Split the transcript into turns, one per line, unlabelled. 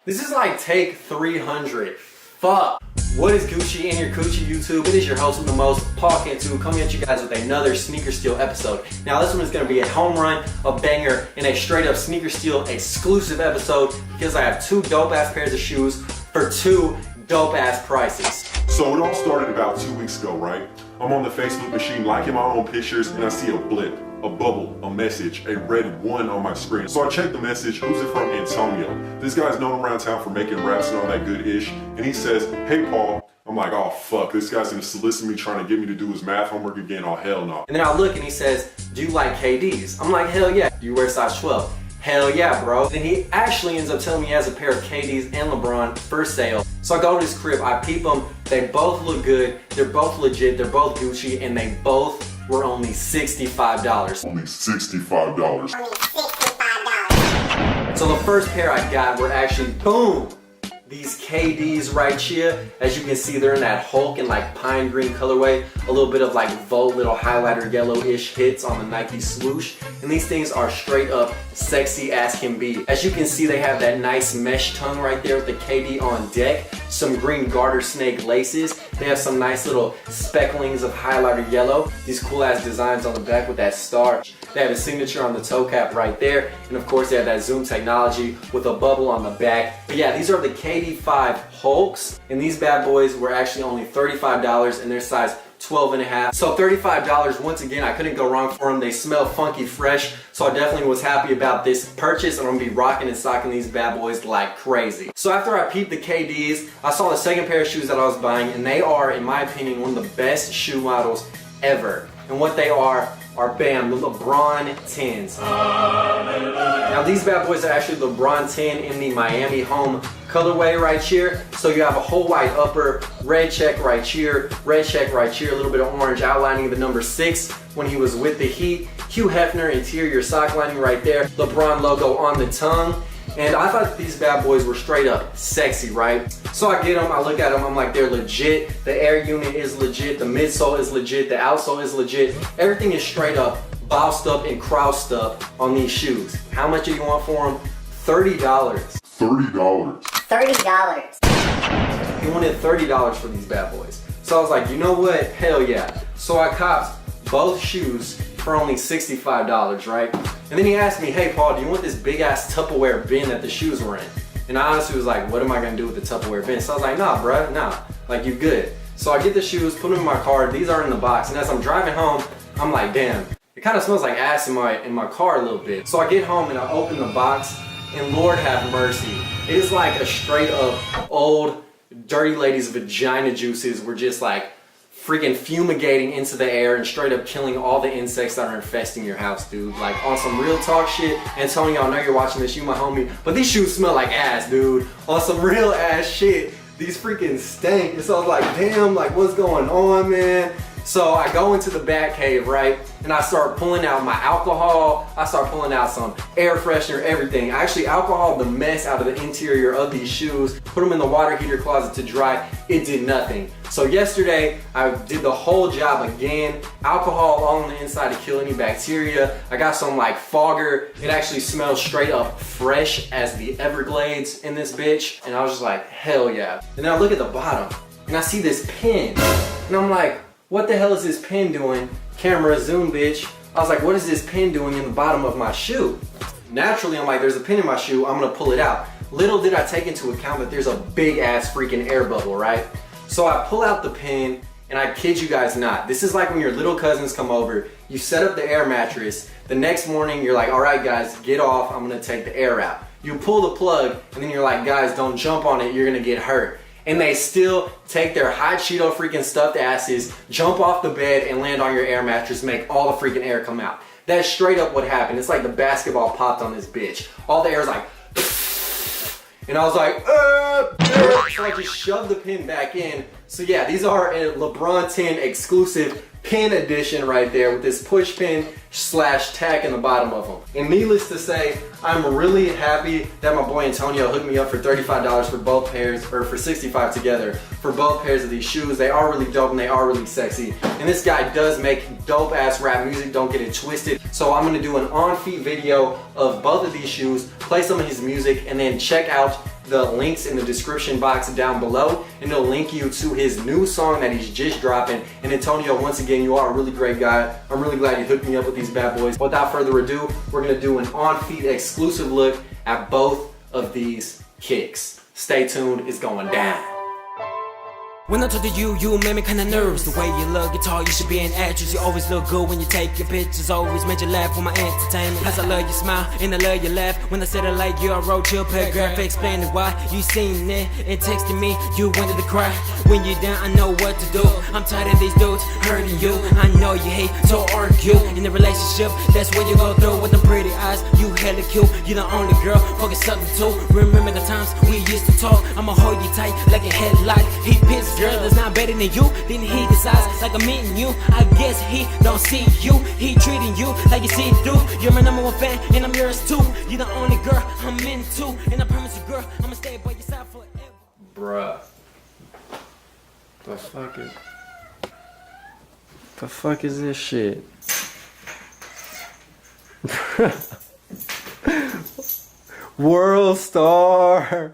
This is like take 300. Fuck. What is Gucci in your Coochie YouTube? It is your host with the most, Paul Cantu, coming at you guys with another Sneaker Steal episode. Now this one is going to be a home run, a banger, and a straight up Sneaker Steal exclusive episode because I have two dope ass pairs of shoes for two dope ass prices.
So it all started about 2 weeks ago, right? I'm on the Facebook machine liking my own pictures and I see a blip, a bubble, a message, a red 1 on my screen. So I check the message, who's it from? Antonio. This guy's known around town for making raps and all that good ish. And he says, hey Paul. I'm like, oh fuck, this guy's gonna solicit me trying to get me to do his math homework again. Oh hell no.
And then I look and he says, do you like KDs? I'm like, hell yeah. Do you wear size 12? Hell yeah, bro. Then he actually ends up telling me he has a pair of KDs and Lebron for sale. So I go to his crib, I peep them, they both look good, they're both legit, they're both Gucci, and they both were only $65.
Only $65.
So the first pair I got were actually, boom, these KDs right here. As you can see, they're in that Hulk and like pine green colorway. A little bit of like Volt little highlighter yellowish hits on the Nike swoosh. And these things are straight up sexy as can be. As you can see, they have that nice mesh tongue right there with the KD on deck. Some green garter snake laces. They have some nice little specklings of highlighter yellow. These cool ass designs on the back with that star. They have a signature on the toe cap right there. And of course they have that zoom technology with a bubble on the back. But yeah, these are the KD5 Hulks. And these bad boys were actually only $35 and they're size 12 and a half. So $35, once again, I couldn't go wrong for them. They smell funky fresh. So I definitely was happy about this purchase. I'm gonna be rocking and stocking these bad boys like crazy. So after I peeped the KDs, I saw the second pair of shoes that I was buying, and they are, in my opinion, one of the best shoe models ever. And what they are bam, the Lebron 10s. Now these bad boys are actually Lebron 10 in the Miami home colorway right here. So you have a whole white upper, red check right here, red check right here, a little bit of orange outlining the number 6 when he was with the Heat. Hugh Hefner interior sock lining right there, LeBron logo on the tongue. And I thought these bad boys were straight up sexy, right? So I get them, I look at them, I'm like, they're legit. The air unit is legit, the midsole is legit, the outsole is legit. Everything is straight up bossed up and crossed up on these shoes. How much do you want for them? $30.
$30.
$30.
He wanted $30 for these bad boys. So I was like, you know what? Hell yeah. So I copped both shoes for only $65, right? And then he asked me, hey Paul, do you want this big ass Tupperware bin that the shoes were in? And I honestly was like, what am I gonna do with the Tupperware bin? So I was like, nah bruh, nah, like you good. So I get the shoes, put them in my car, these are in the box, and as I'm driving home, I'm like, damn, it kind of smells like ass in my car a little bit. So I get home and I open the box, and Lord have mercy, it is like a straight up old dirty lady's vagina juices were just like freaking fumigating into the air and straight up killing all the insects that are infesting your house, dude. Like on some real talk shit. Antonio, I know you're watching this, you my homie, but these shoes smell like ass, dude. On some real ass shit, these freaking stink. And so I was like, damn, like what's going on, man? So I go into the bat cave, right? And I start pulling out my alcohol. I start pulling out some air freshener, everything. I actually alcoholed the mess out of the interior of these shoes, put them in the water heater closet to dry. It did nothing. So yesterday, I did the whole job again. Alcohol all on the inside to kill any bacteria. I got some like fogger. It actually smells straight up fresh as the Everglades in this bitch. And I was just like, hell yeah. And then I look at the bottom and I see this pin. And I'm like, what the hell is this pin doing? Camera zoom, bitch. I was like, what is this pin doing in the bottom of my shoe? Naturally, I'm like, there's a pin in my shoe, I'm gonna pull it out. Little did I take into account that there's a big ass freaking air bubble, right? So I pull out the pin, and I kid you guys not, this is like when your little cousins come over, you set up the air mattress, the next morning you're like, all right guys, get off, I'm gonna take the air out. You pull the plug, and then you're like, guys, don't jump on it, you're gonna get hurt. And they still take their hot Cheeto freaking stuffed asses, jump off the bed and land on your air mattress, make all the freaking air come out. That's straight up what happened. It's like the basketball popped on this bitch. All the air is like, and I was like, so I just shoved the pin back in. So yeah, these are a LeBron 10 exclusive pin edition right there with this push pin / tack in the bottom of them. And needless to say, I'm really happy that my boy Antonio hooked me up for $35 for both pairs, or for $65 together, for both pairs of these shoes. They are really dope and they are really sexy. And this guy does make dope ass rap music, don't get it twisted. So I'm gonna do an on-feet video of both of these shoes, play some of his music, and then check out the links in the description box down below, and it'll link you to his new song that he's just dropping. And Antonio, once again, you are a really great guy. I'm really glad you hooked me up with these bad boys. Without further ado, we're gonna do an on-feet exclusive look at both of these kicks. Stay tuned, it's going down.
When I talk to you, you made me kinda nervous. The way you look guitar, you should be an actress. You always look good when you take your pictures. Always made you laugh for my entertainment. Cause I love your smile and I love your laugh. When I said I like you, I wrote you a paragraph explaining why you seen it and texting me. You wanted to cry. When you're down, I know what to do. I'm tired of these dudes hurting you. I know you hate, so argue. In a relationship, that's what you go through. With the pretty eyes, you hella cute. You're the only girl, focus something too. Remember the times we used to talk. I'ma hold you tight like a headlock. He pissed. Girl that's not better than you, then he decides like I'm meeting you. I guess he don't see you, he treating you like you see through. You're my number one fan, and I'm yours too. You're the only girl I'm into, and I promise you, girl, I'ma stay by your side forever.
Bruh. The fuck is this shit? World Star.